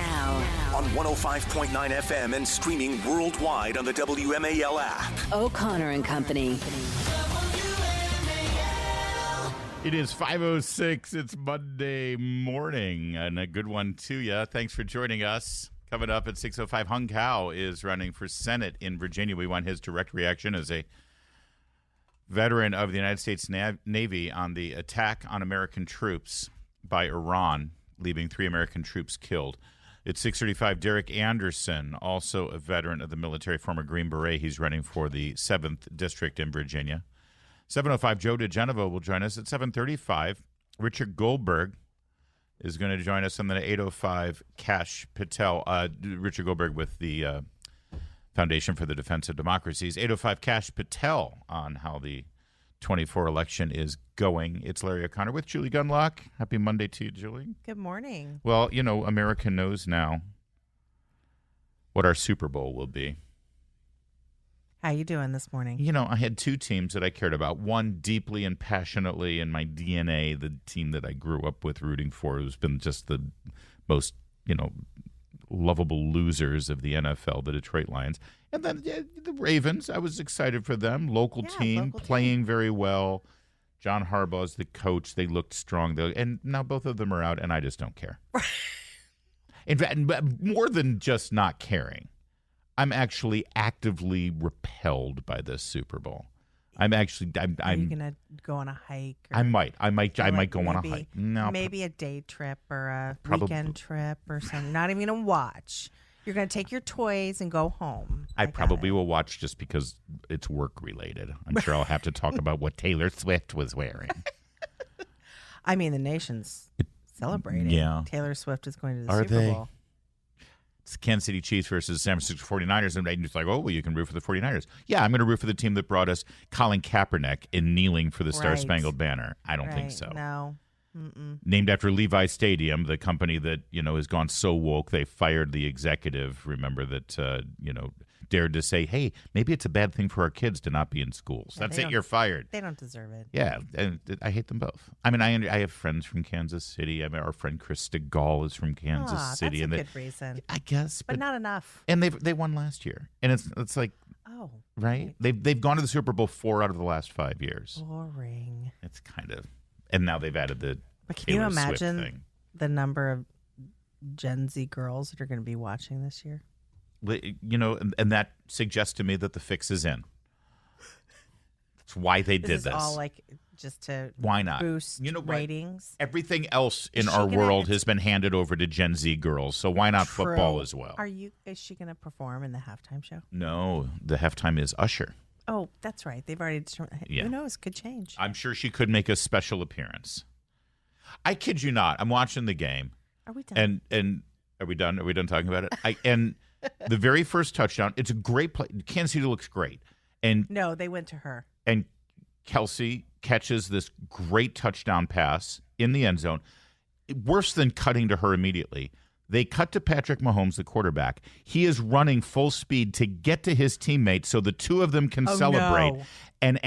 now. On 105.9 FM and streaming worldwide on the WMAL app. O'Connor and Company. It is 5:06. It's Monday morning, and a good one to you. Thanks for joining us. Coming up at 6:05, Hung Kao is running for Senate in Virginia. We want his direct reaction as a veteran of the United States Navy on the attack on American troops by Iran, leaving 3 American troops killed. It's 6:35. Derek Anderson, also a veteran of the military, former Green Beret. He's running for the 7th District in Virginia. 7:05, Joe DeGenevo will join us at 7:35. Richard Goldberg is going to join us on the 8:05. Kash Patel, Richard Goldberg with the Foundation for the Defense of Democracies. 8:05, Kash Patel on how the 24 election is going. It's Larry O'Connor with Julie Gunlock. Happy Monday to you, Julie. Good morning. Well, you know, America knows now what our Super Bowl will be. How you doing this morning? You know, I had 2 teams that I cared about. One deeply and passionately in my DNA, the team that I grew up with rooting for, who's been just the most, lovable losers of the NFL, the Detroit Lions. And then the Ravens, I was excited for them. Local team, playing very well. John Harbaugh's the coach. They looked strong. And now both of them are out, and I just don't care. In fact, more than just not caring, I'm actually actively repelled by this Super Bowl. Are you gonna go on a hike? I might go on a hike. No, maybe a day trip or a weekend trip or something. Not even gonna watch. You're gonna take your toys and go home. I probably will watch just because it's work related. I'm sure I'll have to talk about what Taylor Swift was wearing. I mean, the nation's celebrating. Yeah, Taylor Swift is going to the Super Bowl. It's Kansas City Chiefs versus San Francisco 49ers, and it's like, oh, well, you can root for the 49ers. Yeah, I'm going to root for the team that brought us Colin Kaepernick in kneeling for the Star-Spangled Banner. I don't think so. No. Named after Levi Stadium, the company that, has gone so woke, they fired the executive, remember, that, dared to say, hey, maybe it's a bad thing for our kids to not be in schools. Yeah, That's it, you're fired. They don't deserve it. Yeah, and I hate them both. I mean, I have friends from Kansas City. I mean, our friend Chris Stegall is from Kansas City. That's a good reason. I guess. But not enough. And they won last year. And it's like, oh, right? They've gone to the Super Bowl 4 out of the last 5 years. Boring. It's kind of, and now they've added the But can Taylor you imagine Swift thing. The number of Gen Z girls that are going to be watching this year? And that suggests to me that the fix is in. That's why they did this. This is all like just to why not boost ratings. Everything else in our world has been handed over to Gen Z girls, so why not football as well? Is she going to perform in the halftime show? No, the halftime is Usher. Oh, that's right. They've already determined. Yeah. Who knows? Could change. I'm sure she could make a special appearance. I kid you not. I'm watching the game. Are we done? And are we done? Are we done talking about it? The very first touchdown, it's a great play. Kansas City looks great. And no, they went to her. And Kelsey catches this great touchdown pass in the end zone. Worse than cutting to her immediately, they cut to Patrick Mahomes, the quarterback. He is running full speed to get to his teammate so the two of them can celebrate. No. And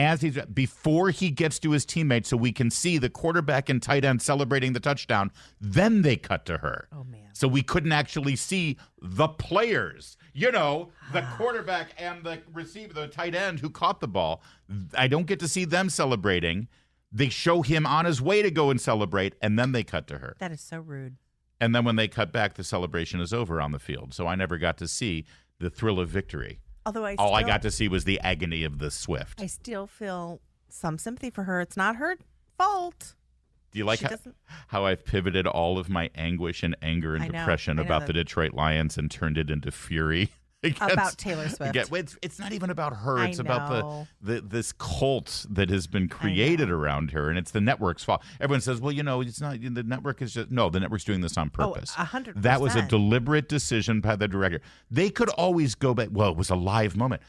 before he gets to his teammate so we can see the quarterback and tight end celebrating the touchdown, then they cut to her. Oh, man. So we couldn't actually see the players, the quarterback and the receiver, the tight end who caught the ball. I don't get to see them celebrating. They show him on his way to go and celebrate, and then they cut to her. That is so rude. And then when they cut back, the celebration is over on the field. So I never got to see the thrill of victory. Although all I got to see was the agony of the Swift. I still feel some sympathy for her. It's not her fault. Do you like how I've pivoted all of my anguish and anger and depression about the Detroit Lions and turned it into fury? About Taylor Swift. It's not even about her. It's about this cult that has been created around her, and it's the network's fault. Everyone says, well, it's not. The network is just... No, the network's doing this on purpose. 100%. That was a deliberate decision by the director. They could always go back. Well, it was a live moment.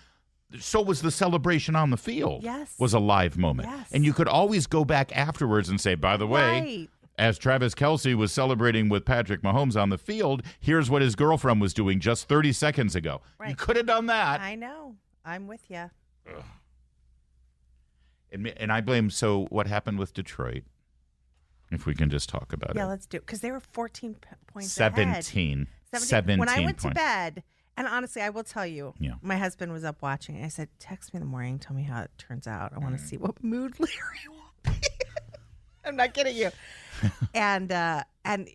So was the celebration on the field. Yes. Was a live moment. Yes. And you could always go back afterwards and say, by the way, as Travis Kelce was celebrating with Patrick Mahomes on the field, here's what his girlfriend was doing just 30 seconds ago. Right. You could have done that. I know. I'm with you. And I blame, so what happened with Detroit, if we can just talk about it. Yeah, let's do it. Because they were 14 points 17. 17 When I went points. to bed, and honestly, I will tell you, Yeah. my husband was up watching. I said, text me in the morning, tell me how it turns out. I want to see what mood Larry will be. I'm not kidding you. And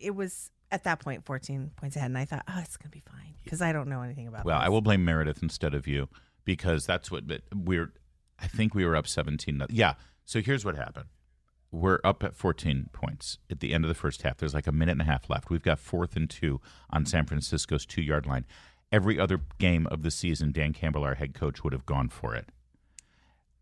it was at that point 14 points ahead, and I thought, oh, it's going to be fine because I don't know anything about Well, this. I will blame Meredith instead of you because that's what I think we were up 17. Yeah. So here's what happened. We're up at 14 points at the end of the first half. There's like a minute and a half left. We've got 4th and 2 on San Francisco's 2-yard line. Every other game of the season, Dan Campbell, our head coach, would have gone for it.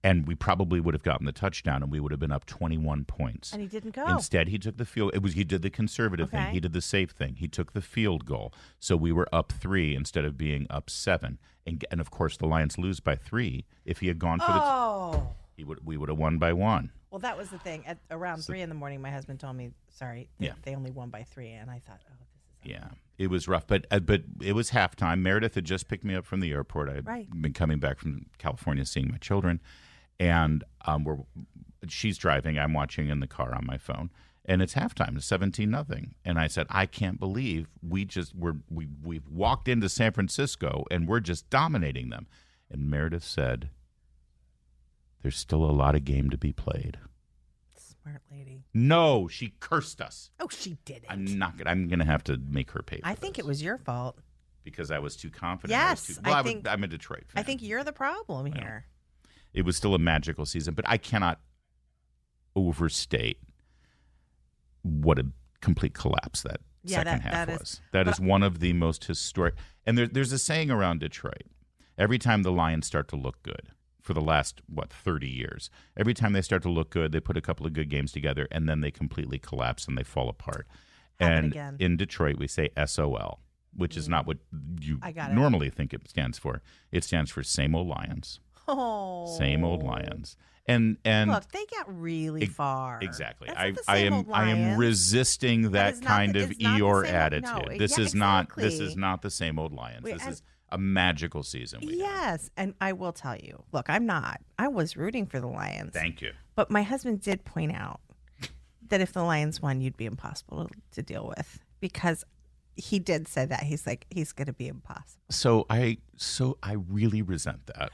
And we probably would have gotten the touchdown, and we would have been up 21 points. And he didn't go. Instead, he took the field. He did the conservative thing. He did the safe thing. He took the field goal. So we were up 3 instead of being up 7. And of course, the Lions lose by 3. If he had gone for we would have won by 1. Well, that was the thing. At around 3 in the morning, my husband told me, sorry, they only won by 3. And I thought, oh, this is Yeah, it was rough, but it was halftime. Meredith had just picked me up from the airport. I'd been coming back from California, seeing my children, and she's driving. I'm watching in the car on my phone, and it's halftime. It's 17-0, and I said, I can't believe we've walked into San Francisco and we're just dominating them. And Meredith said, "There's still a lot of game to be played." smart lady. No, she cursed us. Oh, she didn't. I'm gonna have to make her pay for I think it was your fault. because I was too confident. Yes, I'm a Detroit fan. I think you're the problem here. It was still a magical season, but I cannot overstate what a complete collapse that second half was. That is one of the most historic. And there's a saying around Detroit. Every time the Lions start to look good, for the last, 30 years, every time they start to look good, they put a couple of good games together, and then they completely collapse and they fall apart. And in Detroit, we say SOL, which is not what you normally think it stands for. It stands for Same Old Lions. Oh. Same Old Lions. And look, they got really far. Exactly. That's I am resisting that kind of Eeyore attitude. This is not the Same Old Lions. This is a magical season. Yes, and I will tell you. Look, I was rooting for the Lions. Thank you. But my husband did point out that if the Lions won, you'd be impossible to deal with, because he did say that. He's like, he's going to be impossible. So I really resent that.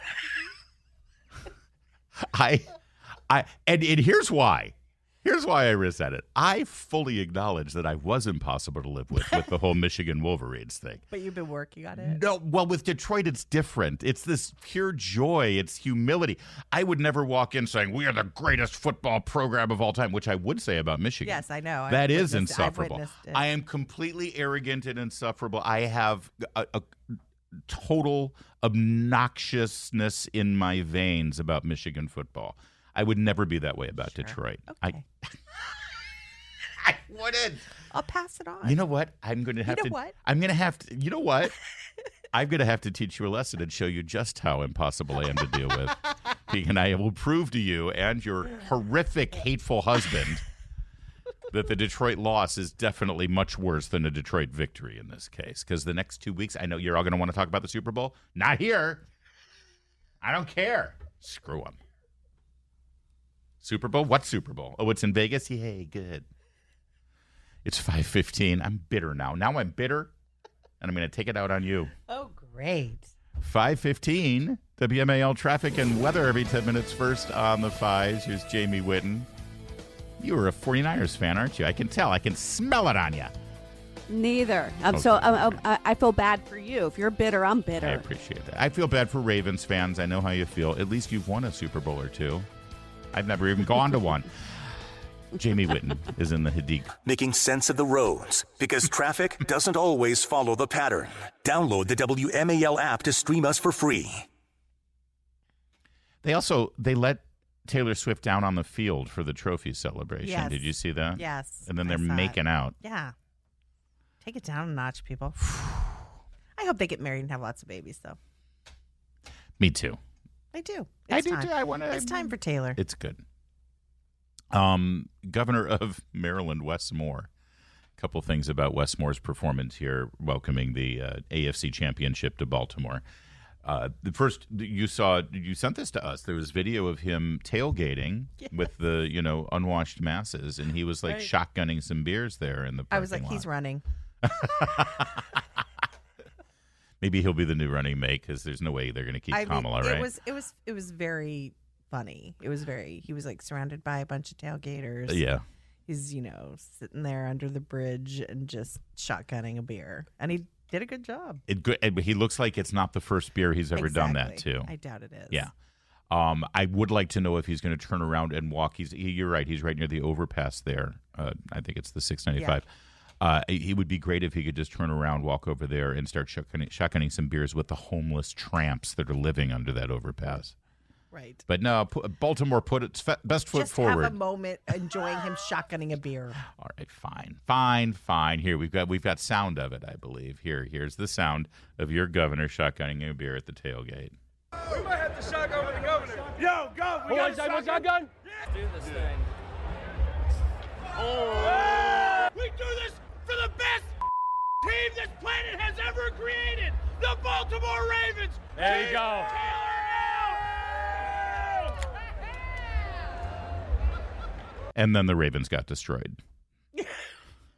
And here's why. Here's why I resent it. I fully acknowledge that I was impossible to live with the whole Michigan Wolverines thing. But you've been working on it. No, well, with Detroit, it's different. It's this pure joy. It's humility. I would never walk in saying, we are the greatest football program of all time, which I would say about Michigan. Yes, I know. That is insufferable. I am completely arrogant and insufferable. I have a total obnoxiousness in my veins about Michigan football. I would never be that way about Detroit. Okay. I wouldn't. I'll pass it on. You know what? I'm going to have to. I'm going to have to. You know what? I'm going to have to teach you a lesson and show you just how impossible I am to deal with. And I will prove to you and your horrific, hateful husband that the Detroit loss is definitely much worse than a Detroit victory in this case. Because the next 2 weeks, I know you're all going to want to talk about the Super Bowl. Not here. I don't care. Screw them. Super Bowl? What Super Bowl? Oh, it's in Vegas? Yay, good. It's 5:15. I'm bitter now. Now I'm bitter, and I'm going to take it out on you. Oh, great. 5:15, WMAL traffic and weather every 10 minutes first on the fives. Here's Jamie Whitten. You are a 49ers fan, aren't you? I can tell. I can smell it on you. Neither. So I feel bad for you. If you're bitter, I'm bitter. I appreciate that. I feel bad for Ravens fans. I know how you feel. At least you've won a Super Bowl or two. I've never even gone to one. Jamie Whitten is in the Hadik. Making sense of the roads, because traffic doesn't always follow the pattern. Download the WMAL app to stream us for free. They let Taylor Swift down on the field for the trophy celebration. Yes. Did you see that? Yes. And then they're making out. Yeah. Take it down a notch, people. I hope they get married and have lots of babies, though. Me too. I do. I do too. It's time for Taylor. It's good. Governor of Maryland, Wes Moore. A couple things about Wes Moore's performance here, welcoming the AFC Championship to Baltimore. The first you sent this to us. There was video of him tailgating with the unwashed masses, and he was like shotgunning some beers there in the parking lot. I was like, he's running. Maybe he'll be the new running mate because there's no way they're going to keep Kamala, right? It was very funny. He was like surrounded by a bunch of tailgaters. Yeah. He's, sitting there under the bridge and just shotgunning a beer. And he did a good job. He looks like it's not the first beer he's ever done that too. I doubt it is. Yeah. I would like to know if he's going to turn around and walk. You're right. He's right near the overpass there. I think it's the 695. Yeah. It would be great if he could just turn around, walk over there, and start shotgunning some beers with the homeless tramps that are living under that overpass. Right. But no, Baltimore put its best foot forward. Just have a moment enjoying him shotgunning a beer. All right, fine. Here we've got sound of it, I believe. Here's the sound of your governor shotgunning a beer at the tailgate. We might have to shotgun with the governor. Yo, go! We got a shotgun? Yeah. Let's do this thing. Oh! We do this for the best team this planet has ever created, the Baltimore Ravens. There you go. And then the Ravens got destroyed.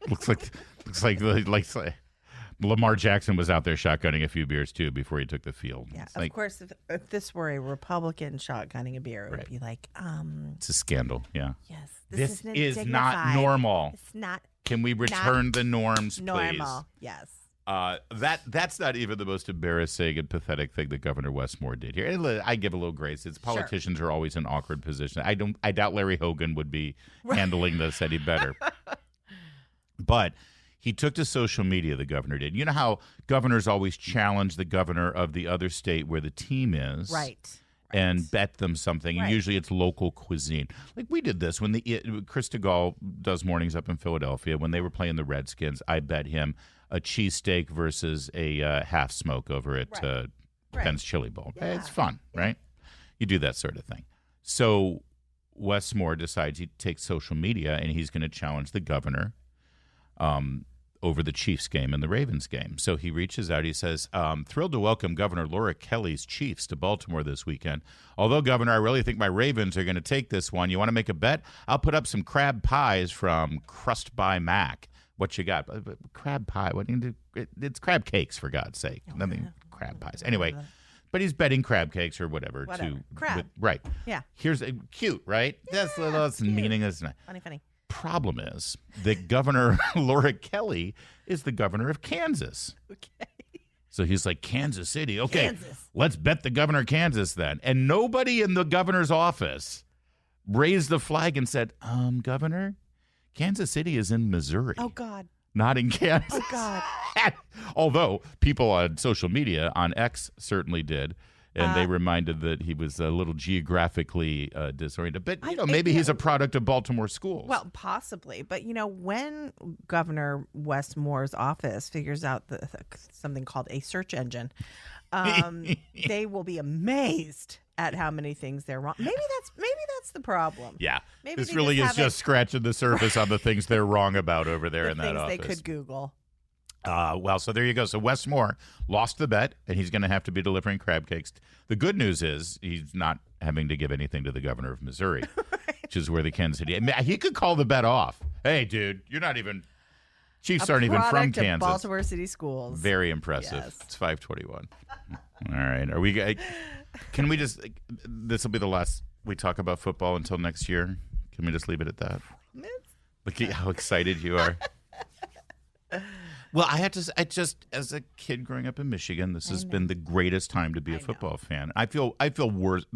looks like Lamar Jackson was out there shotgunning a few beers too before he took the field. Yeah, of course. If this were a Republican shotgunning a beer, it would be like, it's a scandal. Yeah. Yes. This is not normal. It's not. Can we return the norms, please? Normal. Yes. That's not even the most embarrassing and pathetic thing that Governor Westmore did here. And I give a little grace. It's politicians are always in awkward position. I doubt Larry Hogan would be handling this any better. But he took to social media, the governor did. You know how governors always challenge the governor of the other state where the team is. Right. And bet them something. And usually it's local cuisine. Like we did this when Chris DeGaulle does mornings up in Philadelphia. When they were playing the Redskins, I bet him a cheesesteak versus a half smoke over at Penn's Chili Bowl. Yeah. It's fun, right? You do that sort of thing. So Westmore decides he takes social media and he's going to challenge the governor over the Chiefs game and the Ravens game. So he reaches out. He says, thrilled to welcome Governor Laura Kelly's Chiefs to Baltimore this weekend. Although, Governor, I really think my Ravens are going to take this one. You want to make a bet? I'll put up some crab pies from Crust by Mac. What you got? Crab pie. What do you do? It's crab cakes, for God's sake. Nothing crab pies. Anyway, but he's betting crab cakes or whatever. Crab. Right. Yeah. Here's cute, right? Yeah, that's meaningless. Funny. Problem is that Governor Laura Kelly is the governor of Kansas. Okay. So he's like, Kansas City. Okay, let's bet the governor of Kansas then. And nobody in the governor's office raised the flag and said, Governor, Kansas City is in Missouri. Oh, God. Not in Kansas. Oh, God. Although people on social media, on X, certainly did. And they reminded that he was a little geographically disoriented. But, maybe he's a product of Baltimore schools. Well, possibly. But, when Governor Westmore's office figures out something called a search engine, they will be amazed at how many things they're wrong. Maybe that's the problem. Yeah. Maybe this really is just scratching the surface on the things they're wrong about over there in that things office. They could Google. Well, so there you go. So Westmore lost the bet, and he's going to have to be delivering crab cakes. The good news is he's not having to give anything to the governor of Missouri, which is where the Kansas City. He could call the bet off. Hey, dude, you're not even. Chiefs aren't even from Kansas. Baltimore City schools. Very impressive. Yes. It's 5:21. All right. Are we? Can we just? This will be the last we talk about football until next year. Can we just leave it at that? Look at how excited you are. Well, I just, as a kid growing up in Michigan, this has been the greatest time to be a football fan. I feel worse.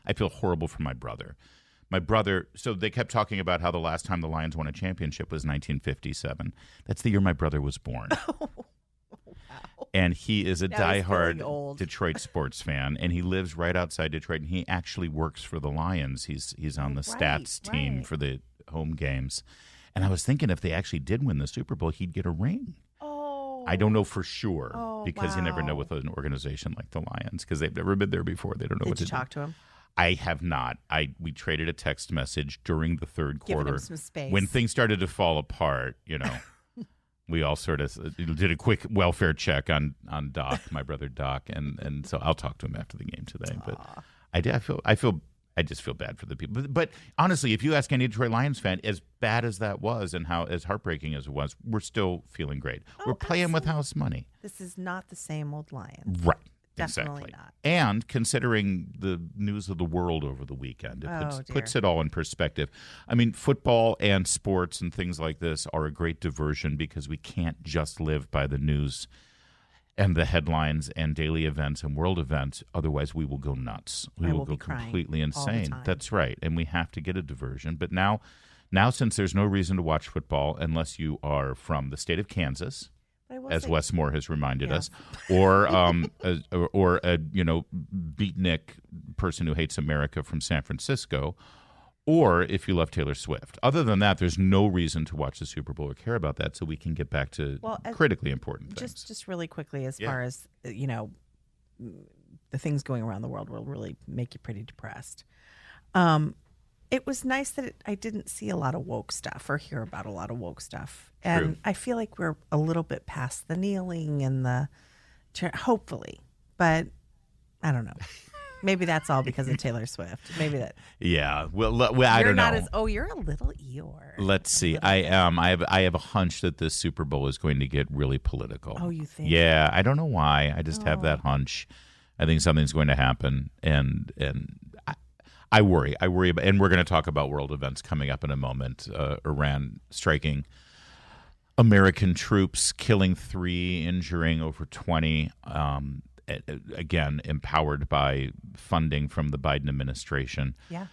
I feel horrible for my brother. My brother, so they kept talking about how the last time the Lions won a championship was 1957. That's the year my brother was born. Wow. And he is a Now diehard Detroit sports fan, and he lives right outside Detroit, and he actually works for the Lions. He's on the stats team for the home games. And I was thinking if they actually did win the Super Bowl, he'd get a ring. I don't know for sure because you never know with an organization like the Lions because they've never been there before. They don't know what to do. Did you talk to him? I have not. We traded a text message during the third quarter. Giving him some space. When things started to fall apart, we all sort of did a quick welfare check on Doc, my brother Doc, and so I'll talk to him after the game today. But I feel I just feel bad for the people. But honestly, if you ask any Detroit Lions fan, as bad as that was and how as heartbreaking as it was, we're still feeling great. We're playing with house money. This is not the same old Lions. Right. Definitely Exactly. not. And considering the news of the world over the weekend, it puts it all in perspective. I mean, football and sports and things like this are a great diversion because we can't just live by the news and the headlines and daily events and world events. Otherwise, we will go nuts. We will go completely insane. That's right. And we have to get a diversion. But now, since there's no reason to watch football unless you are from the state of Kansas, as Wes Moore has reminded us, or a beatnik person who hates America from San Francisco, or if you love Taylor Swift. Other than that, there's no reason to watch the Super Bowl or care about that, so we can get back to critically important things. Just really quickly, as far as, the things going around the world will really make you pretty depressed. It was nice that I didn't see a lot of woke stuff or hear about a lot of woke stuff. And I feel like we're a little bit past the kneeling and the hopefully. But I don't know. Maybe that's all because of Taylor Swift. Maybe that. Yeah. Well, I don't know. You're a little Eeyore. Let's see. I am. I have a hunch that this Super Bowl is going to get really political. Oh, you think? Yeah. I don't know why. I just have that hunch. I think something's going to happen, and I worry. About, and we're going to talk about world events coming up in a moment. Iran striking American troops, killing 3, injuring over 20. Again, empowered by funding from the Biden administration. Yeah.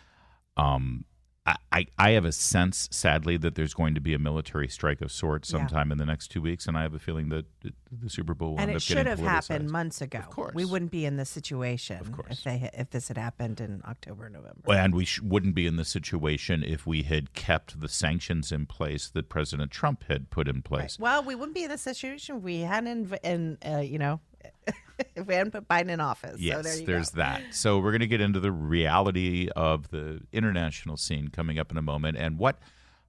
I have a sense, sadly, that there's going to be a military strike of sorts sometime in the next 2 weeks, and I have a feeling that the Super Bowl will end up getting politicized. And it should have happened months ago. Of course. We wouldn't be in this situation if this had happened in October, November. And we wouldn't be in this situation if we had kept the sanctions in place that President Trump had put in place. Right. Well, we wouldn't be in this situation if we hadn't, if we hadn't put Biden in office. Yes, so there's that. So we're going to get into the reality of the international scene coming up in a moment and what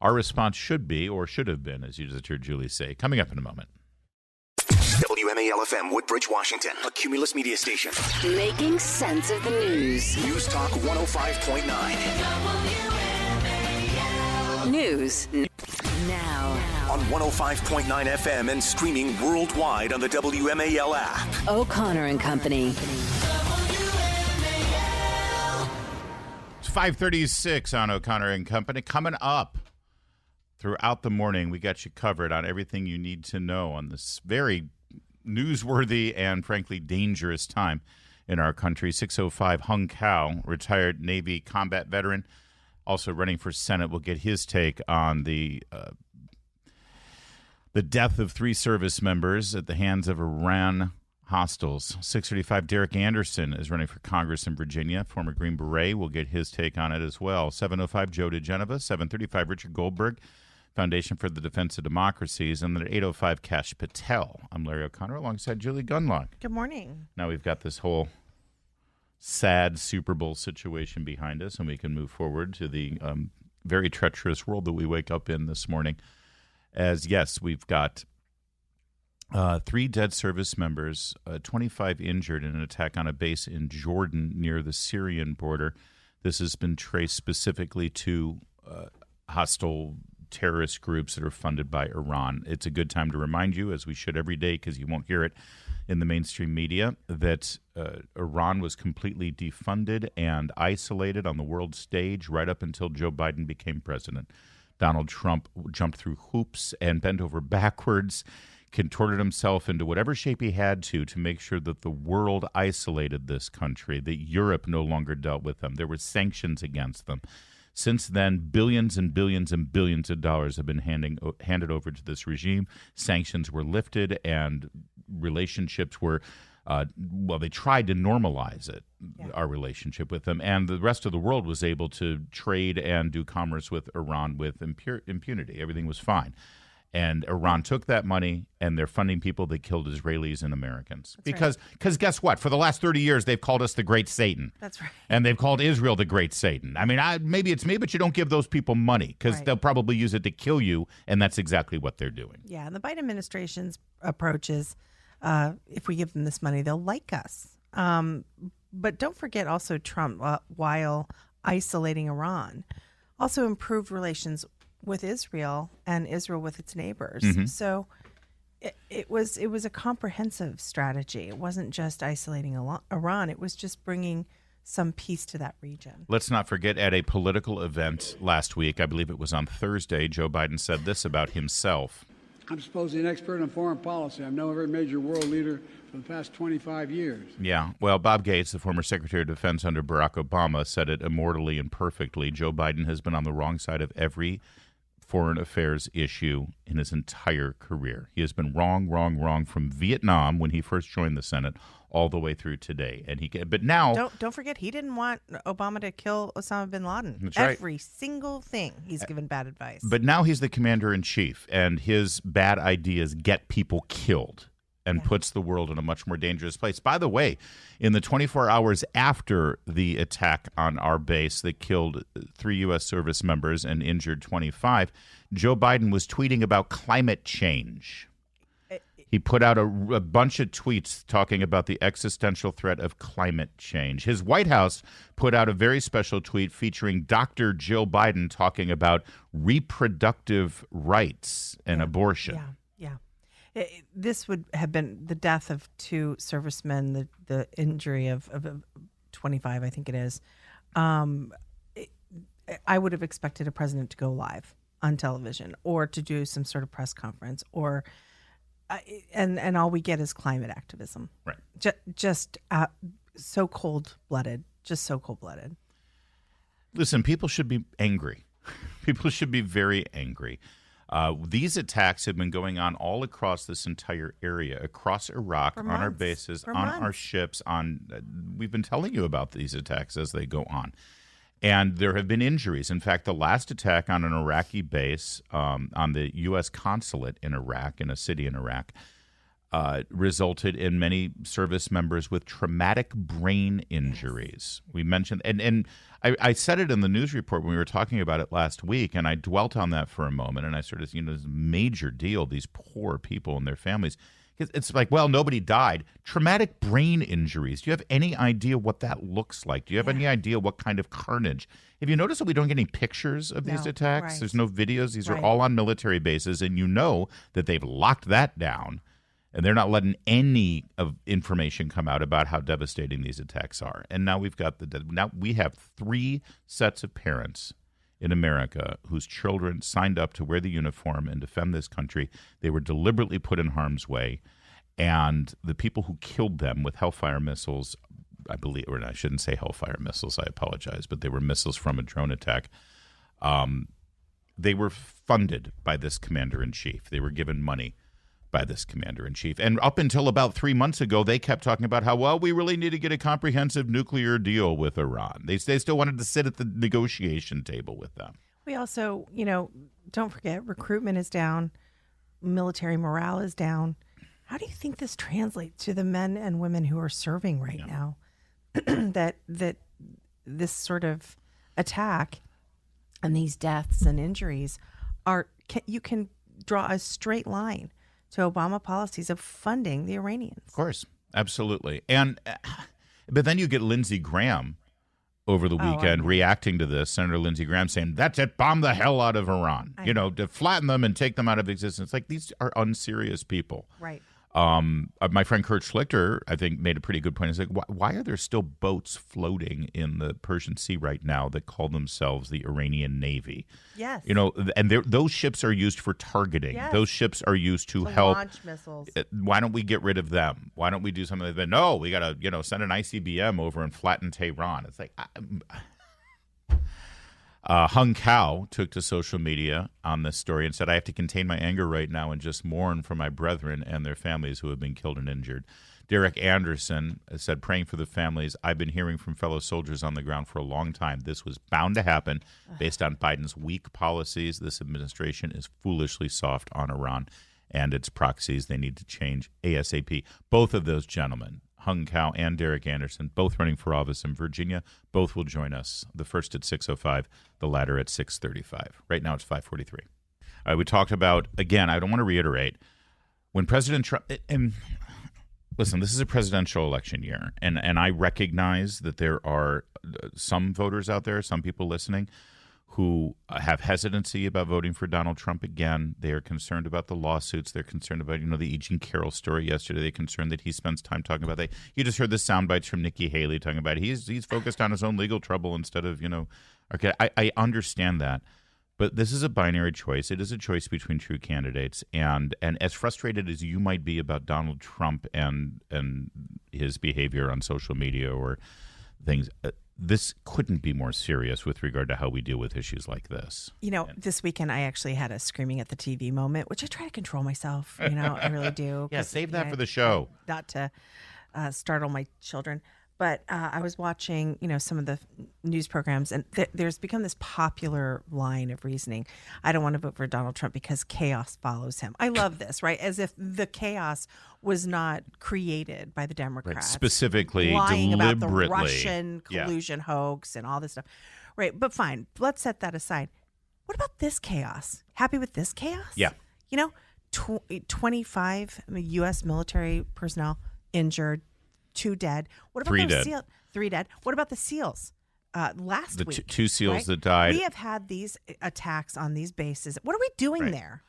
our response should be or should have been, as you just heard Julie say, coming up in a moment. WMAL FM, Woodbridge, Washington, a Cumulus media station. Making sense of the news. News Talk 105.9. News now. On 105.9 FM and streaming worldwide on the WMAL app. O'Connor and Company. It's 5:36 on O'Connor and Company. Coming up throughout the morning, we got you covered on everything you need to know on this very newsworthy and, frankly, dangerous time in our country. 605 Hung Kao, retired Navy combat veteran, also running for Senate. We'll get his take on the death of 3 service members at the hands of Iran hostiles. 635 Derek Anderson is running for Congress in Virginia, former Green Beret. We'll get his take on it as well. 705 Joe DeGeneva, 735 Richard Goldberg, Foundation for the Defense of Democracies, and then at 805 Kash Patel. I'm Larry O'Connor alongside Julie Gunlock. Good morning. Now we've got this whole sad Super Bowl situation behind us, and we can move forward to the very treacherous world that we wake up in this morning. As, yes, we've got 3 dead service members, 25 injured in an attack on a base in Jordan near the Syrian border. This has been traced specifically to hostile terrorist groups that are funded by Iran. It's a good time to remind you, as we should every day because you won't hear it in the mainstream media, that Iran was completely defunded and isolated on the world stage right up until Joe Biden became president. Donald Trump jumped through hoops and bent over backwards, contorted himself into whatever shape he had to make sure that the world isolated this country, that Europe no longer dealt with them. There were sanctions against them. Since then, billions and billions and billions of dollars have been handed over to this regime. Sanctions were lifted and relationships were they tried to normalize it, our relationship with them, and the rest of the world was able to trade and do commerce with Iran with impunity. Everything was fine. And Iran took that money, and they're funding people that killed Israelis and Americans. Because guess what? For the last 30 years, they've called us the Great Satan. That's right. And they've called Israel the Great Satan. I mean, maybe it's me, but you don't give those people money because they'll probably use it to kill you, and that's exactly what they're doing. Yeah, and the Biden administration's approach is, if we give them this money, they'll like us. But don't forget also Trump, while isolating Iran, also improved relations with Israel and Israel with its neighbors. So it was a comprehensive strategy. It wasn't just isolating Iran. It was just bringing some peace to that region. Let's not forget, at a political event last week, I believe it was on Thursday, Joe Biden said this about himself. I'm supposedly an expert on foreign policy. I'm no every major world leader for the past 25 years. Yeah, well, Bob Gates, the former Secretary of Defense under Barack Obama, said it immortally and perfectly. Joe Biden has been on the wrong side of every foreign affairs issue in his entire career. He has been wrong from Vietnam when he first joined the Senate all the way through today. But now, don't forget, he didn't want Obama to kill Osama bin Laden. That's right. Every single thing he's given bad advice. But now he's the commander-in-chief, and his bad ideas get people killed and puts the world in a much more dangerous place. By the way, in the 24 hours after the attack on our base that killed 3 U.S. service members and injured 25, Joe Biden was tweeting about climate change. He put out a bunch of tweets talking about the existential threat of climate change. His White House put out a very special tweet featuring Dr. Jill Biden talking about reproductive rights and abortion. Yeah. This would have been the death of 2 servicemen, the injury of 25, I think it is. I would have expected a president to go live on television or to do some sort of press conference or and all we get is climate activism. Right. Just so cold-blooded, just so cold-blooded. Listen, people should be angry. People should be very angry. These attacks have been going on all across this entire area, across Iraq, on our bases, on our ships. We've been telling you about these attacks as they go on. And there have been injuries. In fact, the last attack on an Iraqi base on the U.S. consulate in Iraq, in a city in Iraq, resulted in many service members with traumatic brain injuries. We mentioned, and I said it in the news report when we were talking about it last week, and I dwelt on that for a moment, and I sort of, this is a major deal, these poor people and their families. It's like, well, nobody died. Traumatic brain injuries. Do you have any idea what that looks like? Do you have any idea what kind of carnage? Have you noticed that we don't get any pictures of these attacks? Right. There's no videos. These are all on military bases, and you know that they've locked that down, and they're not letting any of information come out about how devastating these attacks are. And now we have 3 sets of parents in America whose children signed up to wear the uniform and defend this country. They were deliberately put in harm's way, and the people who killed them with Hellfire missiles, I believe, or I shouldn't say Hellfire missiles, I apologize, but they were missiles from a drone attack. They were funded by this commander-in-chief. They were given money by this commander-in-chief. And up until about 3 months ago, they kept talking about how, well, we really need to get a comprehensive nuclear deal with Iran. They still wanted to sit at the negotiation table with them. We also, don't forget, recruitment is down, military morale is down. How do you think this translates to the men and women who are serving right now? that this sort of attack and these deaths and injuries you can draw a straight line to Obama policies of funding the Iranians. Of course, absolutely. But then you get Lindsey Graham over the weekend reacting to this, Senator Lindsey Graham saying, that's it, bomb the hell out of Iran, to flatten them and take them out of existence. Like, these are unserious people. Right. My friend Kurt Schlichter, I think, made a pretty good point. He's like, why are there still boats floating in the Persian Sea right now that call themselves the Iranian Navy? Yes. And those ships are used for targeting. Yes. Those ships are used to help launch missiles. Why don't we get rid of them? Why don't we do something like that? No, we got to, send an ICBM over and flatten Tehran. It's like, Hung Kao took to social media on this story and said, I have to contain my anger right now and just mourn for my brethren and their families who have been killed and injured. Derek Anderson said, praying for the families. I've been hearing from fellow soldiers on the ground for a long time. This was bound to happen based on Biden's weak policies. This administration is foolishly soft on Iran and its proxies. They need to change ASAP. Both of those gentlemen, Hung Kao and Derek Anderson, both running for office in Virginia. Both will join us, the first at 6:05, the latter at 6:35. Right now it's 5:43. We talked about, again, I don't want to reiterate, when President Trump, and Listen, this is a presidential election year, and I recognize that there are some voters out there, some people listening, who have hesitancy about voting for Donald Trump again. They are concerned about the lawsuits. They're concerned about, the E. Jean Carroll story yesterday. They're concerned that he spends time talking about that. You just heard the sound bites from Nikki Haley talking about he's focused on his own legal trouble instead of, okay, I understand that. But this is a binary choice. It is a choice between two candidates. And as frustrated as you might be about Donald Trump and his behavior on social media or things, this couldn't be more serious with regard to how we deal with issues like this. This weekend I actually had a screaming at the TV moment, which I try to control myself. I really do. Yeah, save that for the show. Not to startle my children. But I was watching, some of the news programs, and there's become this popular line of reasoning. I don't want to vote for Donald Trump because chaos follows him. I love this, right? As if the chaos was not created by the Democrats. Right. Specifically, lying deliberately. About the Russian collusion hoax and all this stuff. Right, but fine. Let's set that aside. What about this chaos? Happy with this chaos? Yeah. 25 U.S. military personnel injured. 2 dead. What about 3 those dead. SEALs? 3 dead. What about the SEALs? Last week, two SEALs right? that died. We have had these attacks on these bases. What are we doing there?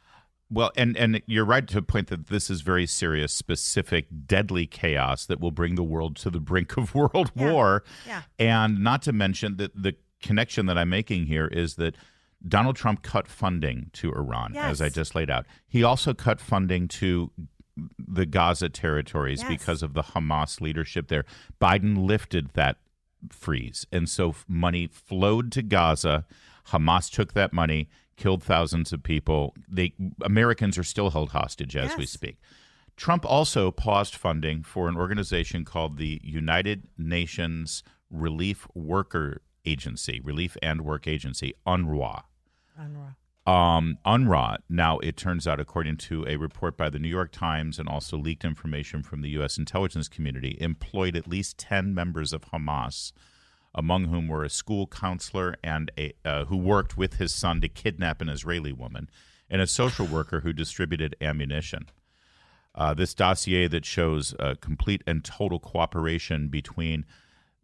Well, and you're right to point that this is very serious, specific, deadly chaos that will bring the world to the brink of world war. Yeah. And not to mention that the connection that I'm making here is that Donald Trump cut funding to Iran, as I just laid out. He also cut funding to the Gaza territories because of the Hamas leadership there. Biden lifted that freeze. And so money flowed to Gaza. Hamas took that money, killed thousands of people. Americans are still held hostage as we speak. Trump also paused funding for an organization called the United Nations Relief and Work Agency, UNRWA. UNRWA, now it turns out, according to a report by the New York Times and also leaked information from the U.S. intelligence community, employed at least 10 members of Hamas, among whom were a school counselor and who worked with his son to kidnap an Israeli woman, and a social worker who distributed ammunition. This dossier that shows complete and total cooperation between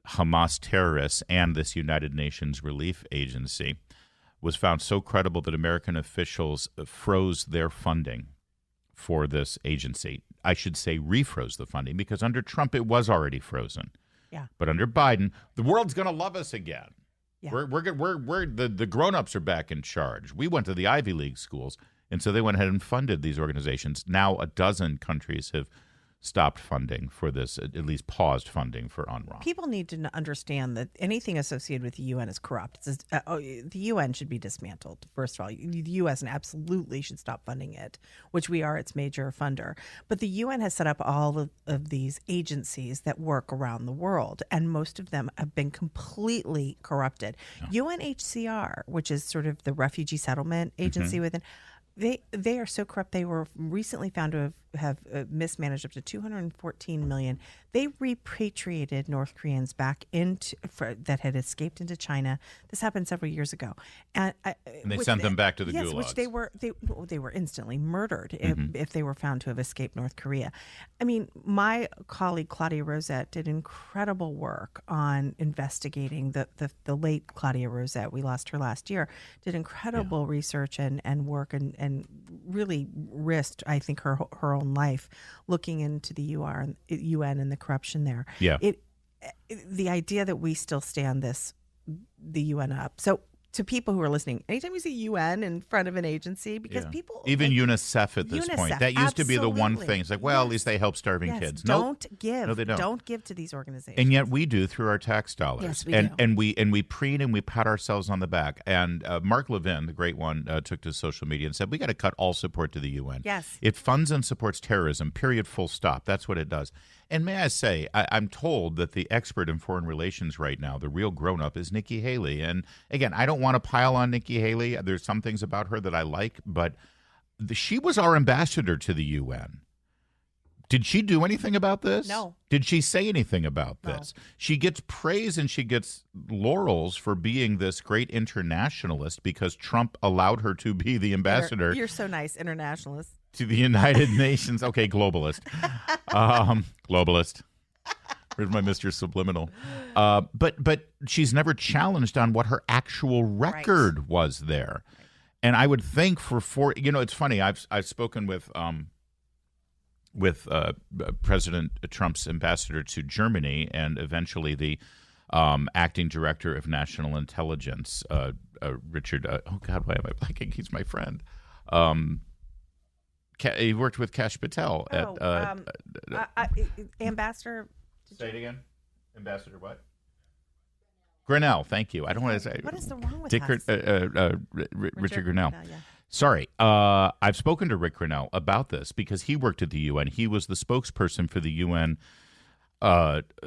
Hamas terrorists and this United Nations Relief Agency was found so credible that American officials froze their funding for this agency. I should say refroze the funding, because under Trump it was already frozen. Yeah. But under Biden, the world's going to love us again. Yeah. We're the grown-ups are back in charge. We went to the Ivy League schools, and so they went ahead and funded these organizations. Now a dozen countries have stopped funding for this, at least paused funding for UNRWA. People need to understand that anything associated with the UN is corrupt. The UN should be dismantled, first of all. The U.S. absolutely should stop funding it, which we are its major funder. But the UN has set up all of these agencies that work around the world, and most of them have been completely corrupted. Yeah. UNHCR, which is sort of the refugee settlement agency within, they are so corrupt. They were recently found to have mismanaged up to $214 million. They repatriated North Koreans back that had escaped into China. This happened several years ago, and they sent them back to the gulags. Which they were instantly murdered if they were found to have escaped North Korea. I mean, my colleague Claudia Rosette did incredible work on investigating the late Claudia Rosette. We lost her last year. Did incredible research and work and really risked, I think, her own life looking into the UN and the corruption there. Yeah. The idea that we still stand the UN up. So to people who are listening, anytime you see UN in front of an agency, because people even UNICEF at this point, that used to be the one thing. It's like, well, at least they help starving kids. Don't give. No, they don't. Don't give to these organizations. And yet we do through our tax dollars. Yes, we do. And we preen and we pat ourselves on the back. And Mark Levin, the great one, took to social media and said, we got to cut all support to the UN. Yes. It funds and supports terrorism, period, full stop. That's what it does. And may I say, I'm told that the expert in foreign relations right now, the real grown-up, is Nikki Haley. And again, I don't want to pile on Nikki Haley. There's some things about her that I like, but she was our ambassador to the UN. Did she do anything about this? No. Did she say anything about this? No. She gets praise and she gets laurels for being this great internationalist because Trump allowed her to be the ambassador. You're so nice, internationalist. to the United Nations. Okay, globalist. Globalist. Where's my Mr. Subliminal? But she's never challenged on what her actual record was there. And I would think it's funny. I've spoken with President Trump's ambassador to Germany and eventually the acting director of national intelligence, Richard. Oh God, why am I blanking? He's my friend. He worked with Kash Patel at Ambassador. Say it again. Ambassador what? Grinnell. Thank you. I don't want to say. What is the wrong with Richard Grinnell. Yeah. Sorry. I've spoken to Rick Grinnell about this because he worked at the UN. He was the spokesperson for the UN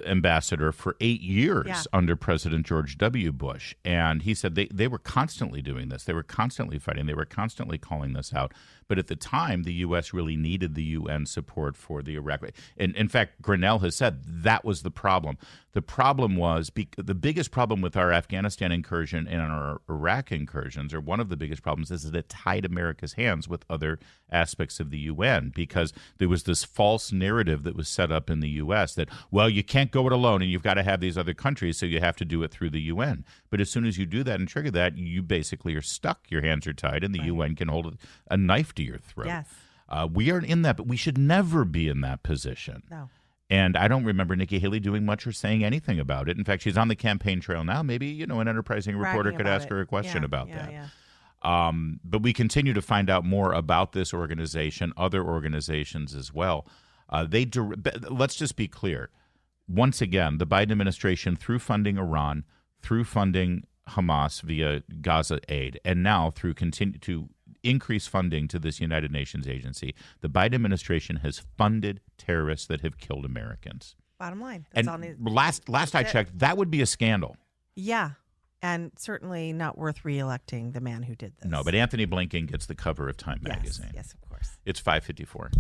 ambassador for 8 years under President George W. Bush. And he said they were constantly doing this. They were constantly fighting. They were constantly calling this out. But at the time, the U.S. really needed the UN support for the Iraq. And in fact, Grinnell has said that was the problem. The problem was the biggest problem with our Afghanistan incursion and our Iraq incursions, or one of the biggest problems, is that it tied America's hands with other aspects of the UN because there was this false narrative that was set up in the U.S. that, well, you can't go it alone and you've got to have these other countries, so you have to do it through the UN. But as soon as you do that and trigger that, you basically are stuck. Your hands are tied, and the UN can hold a knife to your throat. Yes. We aren't in that, but we should never be in that position. No. And I don't remember Nikki Haley doing much or saying anything about it. In fact, she's on the campaign trail now. Maybe, an enterprising reporter could ask her a question about that. Yeah. But we continue to find out more about this organization, other organizations as well. Let's just be clear. Once again, the Biden administration, through funding Iran, through funding Hamas via Gaza aid, and now through continue to increase funding to this United Nations agency, the Biden administration has funded terrorists that have killed Americans. Bottom line. And last I checked, that would be a scandal. Yeah. And certainly not worth re-electing the man who did this. No, but Anthony Blinken gets the cover of Time magazine. Yes, of course. It's 5:54.